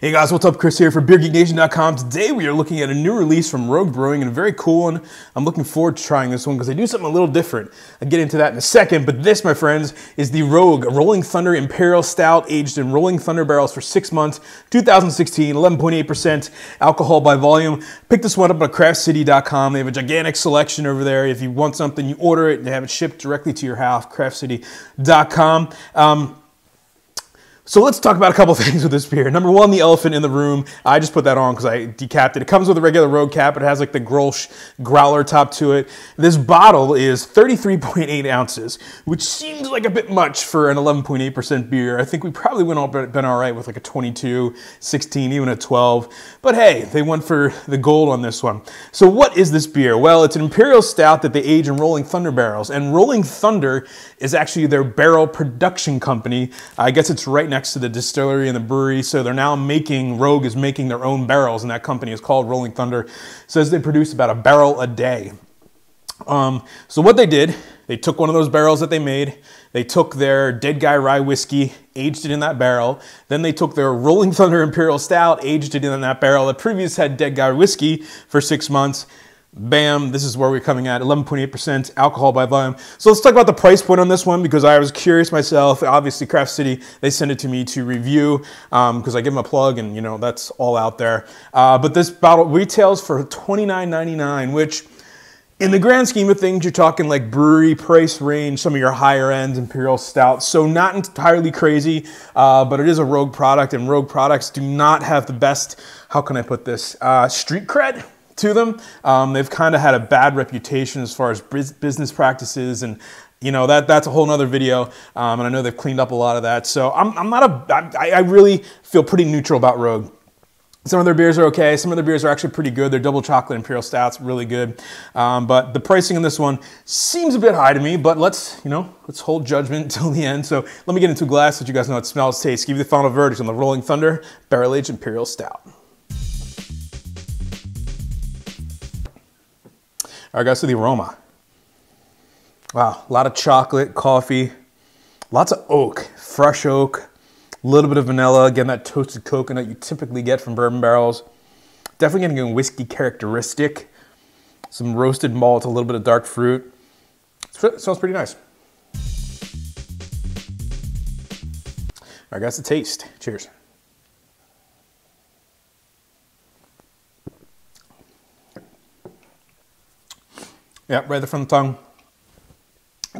Hey guys, what's up? Chris here for BeerGeekNation.com. Today we are looking at a new release from Rogue Brewing and a very cool one. I'm looking forward to trying this one because they do something a little different. I'll get into that in a second, but this, my friends, is the Rogue Rolling Thunder Imperial Stout, aged in Rolling Thunder barrels for 6 months, 2016, 11.8% alcohol by volume. Pick this one up at craftcity.com. They have a gigantic selection over there. If you want something, you order it and they have it shipped directly to your house, craftcity.com. So let's talk about a couple things with this beer. Number one, the elephant in the room. I just put that on because I decapped it. It comes with a regular Rogue cap, but it has like the Grolsch growler top to it. This bottle is 33.8 ounces, which seems like a bit much for an 11.8% beer. I think we probably been all right with like a 22, 16, even a 12. But hey, they went for the gold on this one. So what is this beer? Well, it's an Imperial Stout that they age in Rolling Thunder barrels. And Rolling Thunder is actually their barrel production company. I guess it's right next to the Distillery and the Brewery, so they're now Rogue is making their own barrels, and that company is called Rolling Thunder. It says they produce about a barrel a day. So what they did, they took one of those barrels that they made, they took their Dead Guy Rye whiskey, aged it in that barrel, then they took their Rolling Thunder Imperial Stout, aged it in that barrel that previously had Dead Guy whiskey for 6 months. Bam, this is where we're coming at, 11.8% alcohol by volume. So let's talk about the price point on this one because I was curious myself. Obviously, Craft City, they send it to me to review because I give them a plug and, you know, that's all out there. But this bottle retails for $29.99, which in the grand scheme of things, you're talking like brewery price range, some of your higher end Imperial Stouts. So not entirely crazy, but it is a Rogue product, and Rogue products do not have the best, how can I put this, street cred to them. They've kind of had a bad reputation as far as business practices, and you know that's a whole nother video. And I know they've cleaned up a lot of that. So I really feel pretty neutral about Rogue. Some of their beers are okay. Some of their beers are actually pretty good. Their double chocolate Imperial Stouts really good. But the pricing on this one seems a bit high to me. But let's hold judgment until the end. So let me get into a glass so you guys know how it smells, tastes. Give you the final verdict on the Rolling Thunder Barrel Aged Imperial Stout. All right, guys, so the aroma. Wow, a lot of chocolate, coffee, lots of oak, fresh oak, a little bit of vanilla. Again, that toasted coconut you typically get from bourbon barrels. Definitely getting a whiskey characteristic. Some roasted malt, a little bit of dark fruit. It smells pretty nice. All right, guys, the taste. Cheers. Yeah, right there from the tongue.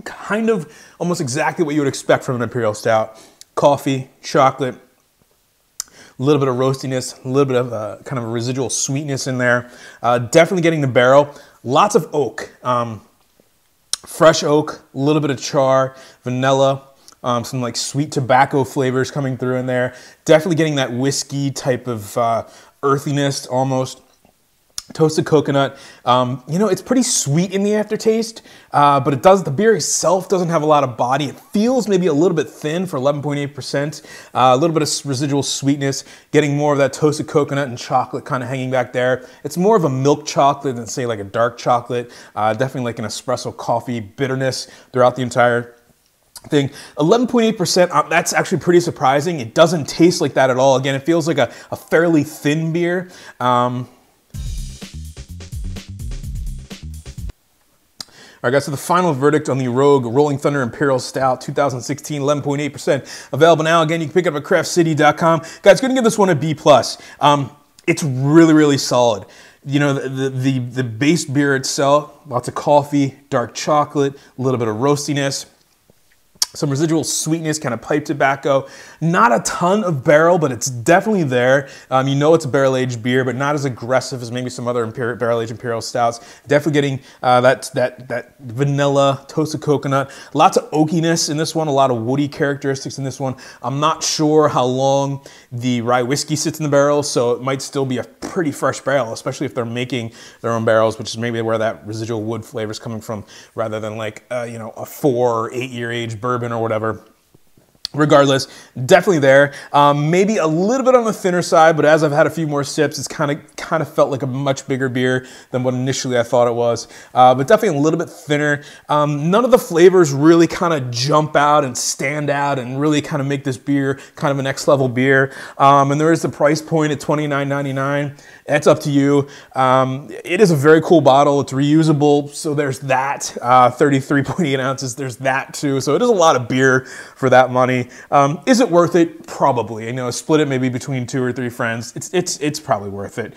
Kind of almost exactly what you would expect from an Imperial Stout. Coffee, chocolate, a little bit of roastiness, a little bit of kind of a residual sweetness in there. Definitely getting the barrel. Lots of oak. Fresh oak, a little bit of char, vanilla, some like sweet tobacco flavors coming through in there. Definitely getting that whiskey type of earthiness almost. Toasted coconut, you know, it's pretty sweet in the aftertaste, but the beer itself doesn't have a lot of body. It feels maybe a little bit thin for 11.8%, a little bit of residual sweetness, getting more of that toasted coconut and chocolate kind of hanging back there. It's more of a milk chocolate than say like a dark chocolate, definitely like an espresso coffee bitterness throughout the entire thing. 11.8%, that's actually pretty surprising. It doesn't taste like that at all. Again, it feels like a fairly thin beer. All right, guys, so the final verdict on the Rogue Rolling Thunder Imperial Stout 2016, 11.8%. Available now. Again, you can pick it up at craftcity.com. Guys, going to give this one a B+. It's really, really solid. You know, the base beer itself, lots of coffee, dark chocolate, a little bit of roastiness. Some residual sweetness, kind of pipe tobacco. Not a ton of barrel, but it's definitely there. You know it's a barrel-aged beer, but not as aggressive as maybe some other barrel-aged Imperial Stouts. Definitely getting that vanilla, toasted coconut. Lots of oakiness in this one, a lot of woody characteristics in this one. I'm not sure how long the rye whiskey sits in the barrel, so it might still be a pretty fresh barrel, especially if they're making their own barrels, which is maybe where that residual wood flavor is coming from, rather than like, you know, a 4 or 8 year age bourbon or whatever. Regardless, definitely there. Maybe a little bit on the thinner side, but as I've had a few more sips, it's kind of felt like a much bigger beer than what initially I thought it was. But definitely a little bit thinner. None of the flavors really kind of jump out and stand out and really kind of make this beer kind of a next level beer. And there is the price point at $29.99. That's up to you. It is a very cool bottle. It's reusable, so there's that. 33.8 ounces, there's that too. So it is a lot of beer for that money. Is it worth it? Probably. You know, split it maybe between 2 or 3 friends. It's probably worth it.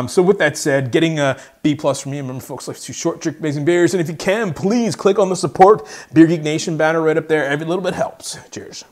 So with that said, getting a B+ for me. Remember, folks, like to short, drink amazing beers. And if you can, please click on the support Beer Geek Nation banner right up there. Every little bit helps. Cheers.